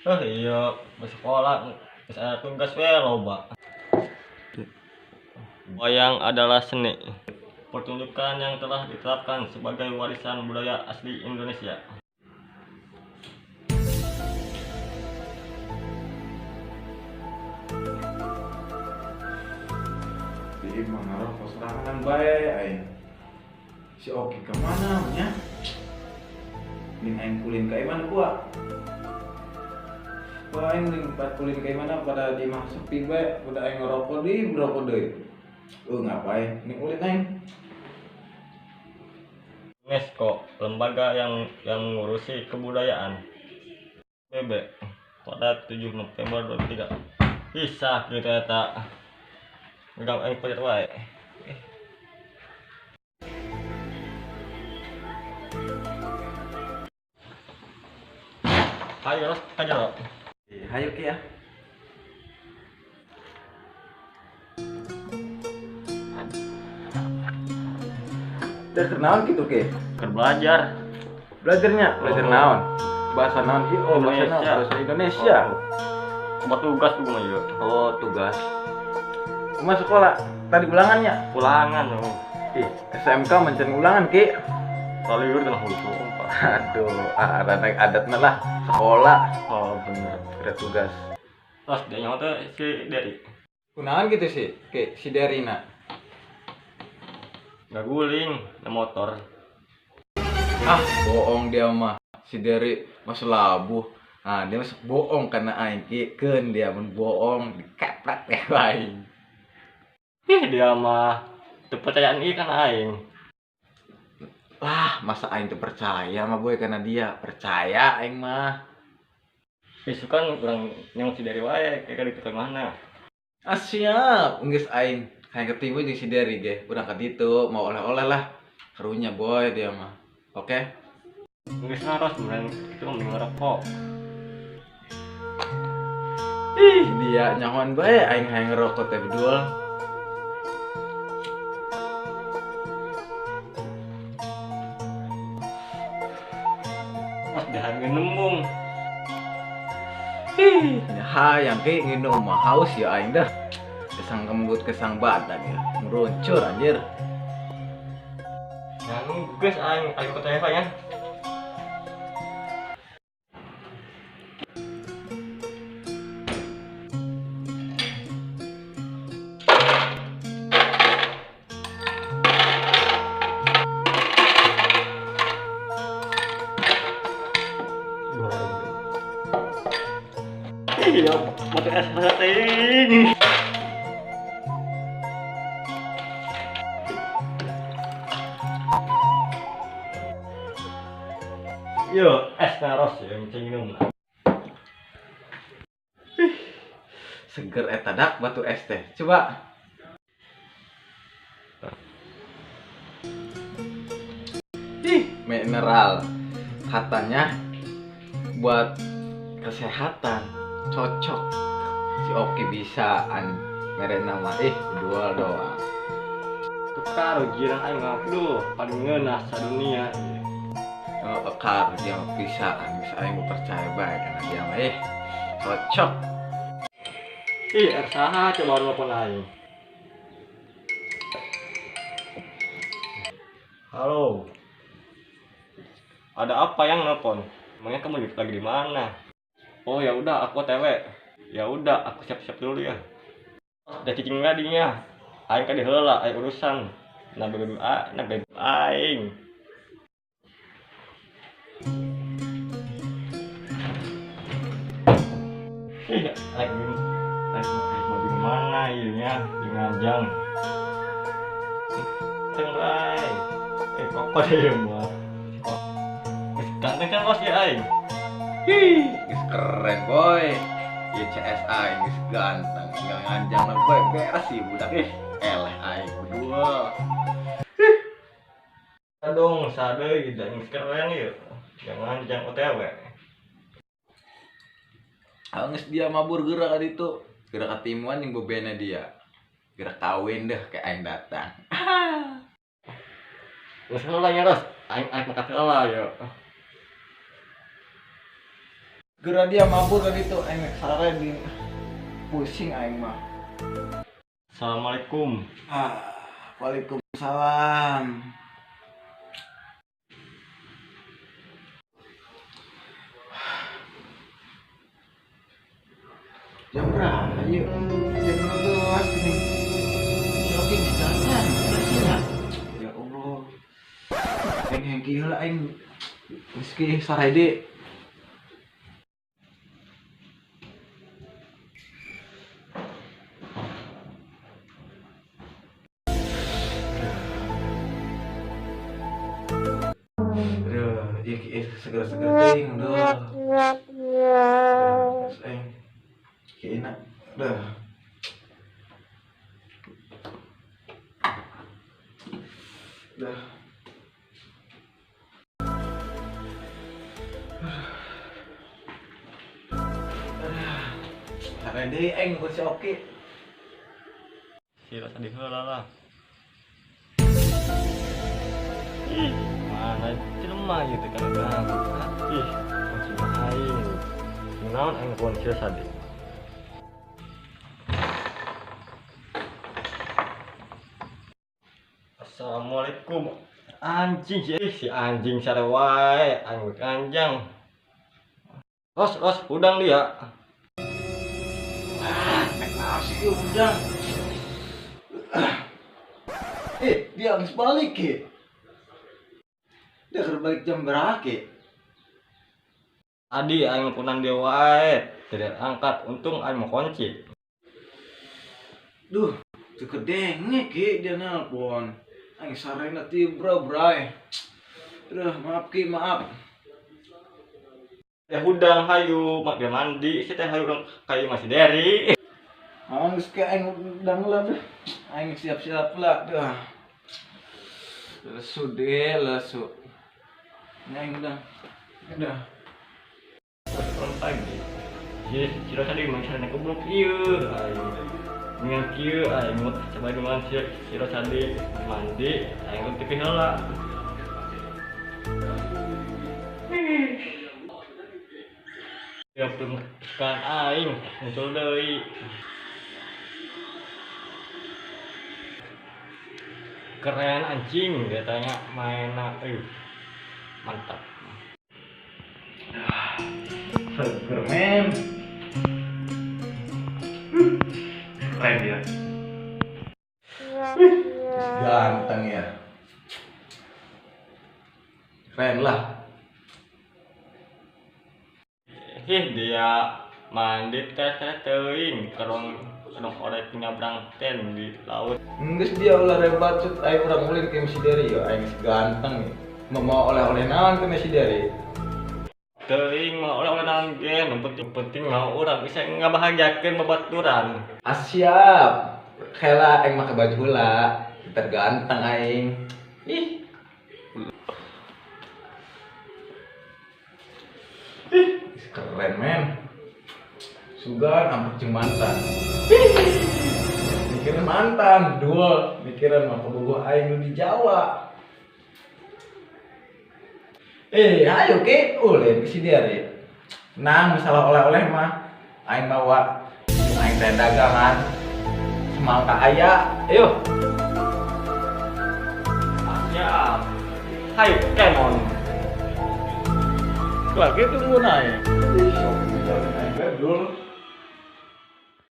Oh iya, bersekolah, saya tugas we loba. Wayang adalah seni pertunjukan yang telah ditetapkan sebagai warisan budaya asli Indonesia. Di mengarah serangan baik aing. Si Oki kemana nya? Ning aing kulin ka mana gua? Gua aing ning kulin ka mana pada di mah sepi bae, udah aing ngerokok deui. Ngapain? Ning ulin aing. UNESCO, lembaga yang mengurusi kebudayaan. PB pada 7 November 2003. Bisa kita tak megang aing pelit wae. Ayo los, aja lo. Hayu ki ya. Udah kenaon gitu ke? Belajar. Belajar naon? Bahasa naon? Bahasa naon? Bahasa Indonesia. Buat tugas tuh mah ya. Oh, tugas. Cuma sekolah tadi ulangannya. Ulangan loh. SMK mencari ulangan ki. Kalau liur tengah hukum. Aduh, adatnya lah sekolah. Oh bener. Ada tugas. Terus dia nyawa tuh si Derry. Kunaon gitu sih, kayak si Derina. Gak guling, na motor. Ah, bohong dia mah. Si Deri masuk labuh. Nah, dia masuk bohong karena aing keun dia mun bohong dikepret ya aing. Dia mah kepercayaan ikan aing. Lah, masa aing tuh percaya mah boy karena dia percaya aing mah. Besok kan orang yang si Derry wae kayak di mana. Ah, siap, geus aing ketemu jeung si Deri ge. Urang ka ditu mau oleh-oleh lah. Karunya boy dia mah. Oke. Nggak saros beneran itu mending rokok. Ih, dia nyahoan bae aing hayang ngerokok teh bedul. Mas dah nembung. Ih, hayang ke nginum mah haus ya aing dah. Kesang kembut kesang badan ya. Meruncur anjir. Yang guys aing ke Teva ya. Iya, pakai es ini. Yo, es naros ya, yang minum. Seger eta dak batu es teh. Coba. Mineral. Katanya buat kesehatan cocok. Si Oki bisaan mere nama dua doang. Tukar jiran aing ngabdu, paling ngeunah sadunia. Ekar dia bisaan bisa aing percaya bae karena dia mah cocok. Air saha coba nelfon aing. Halo. Ada apa yang nelfon? Emangnya kamu lagi di mana? Oh ya udah aku OTW. Ya udah aku siap-siap dulu ya. Udah cicing gadinya. Aing ka diheula aya urusan. Nah bebe aing. Lagi mau di mana ieunya? Di Ngajang. Tengrai. Kok pada ya mah. Ganteng kan bos ya aing. Geus keren boy. Ieu CSA geus ganteng, tinggal nganjang mah boy beres sih budak eleh aing berdua. Dong sadeuy dan keren ieu. Yang nganjang OTW. Geus dia mabur gerak ka ditu. Gerak ka timuan jeung bebena dia. Gerak kawin deh kayak aing datang. Geus heula nya ros. Aing ka heula ya. Gerak dia mabur tadi tuh aing sare di pusing aing mah. Assalamualaikum. Waalaikumsalam. Jam berapa? Yuk. Jam 12 nih. Jogging sekalian. Berhasil. Ya Allah. Aing gila aing meski sare deui. Aduh, ya segera-segera ting, aduh. Terus aing enak. Dah. Dah. Sare deui aing ku si oke. Sira tadi heula lah. Ih, mana jelema ieu teh kadang. Ih, masih aing. Naon aing pun sira tadi. Assalamualaikum. Anjing si anjing sare wae, aing kanjang. Os, udang dia. Asik udang. Dia harus balik ya. Dia harus balik jam berapa ya? Tadi aing punan dia wae, tidak angkat. Untung aing mau kunci. Duh, cukup dengek ya dia nelpon. Aing sarena ti bray. Aduh, maaf Ki, maaf. Ya udang hayu, mak dia mandi. Kita hayu kayu masih dari. Geus ke aing udang lah deh. Aing siap-siap lah dah. Lesu deh, lesu. Ini aing udang. Udah. Orang pagi. Jadi sira tadi mang sarana goblok ieu. Aing ngan kieu aing mau coba dengan sira tadi mandi, aing teu teu heula. Ya kan aing muncul deui. Keren anjing dia tanya mainna mantap. Seger men. Keren dia. Ganteng ya. Keren lah. Dia mandi teuing karong orek nyabrang ten di laut. Geus dia ulah rebat aing urang ulin ke si Deri ya, aing ganteng. Mau oleh-oleh naon ke si Deri? Teuing mah oleh-oleh naon ge, nu penting mah urang bisa ngabahagiakeun babaturan. Siap. Hela aing make baju heula. Terganteng aing. Ih. Keren men. Sugan ampun jeung mantan. Mikirin mantan, dua mikiran mah pebogoh aing nu di Jawa. Ayo ke ulin ke si Deri. Nang masalah oleh-oleh mah aing bawa aing teh dagangan semangka aya. Ayo. Siap. Hai Kemon. Lagi tunggu naik. Ih, sok dulu.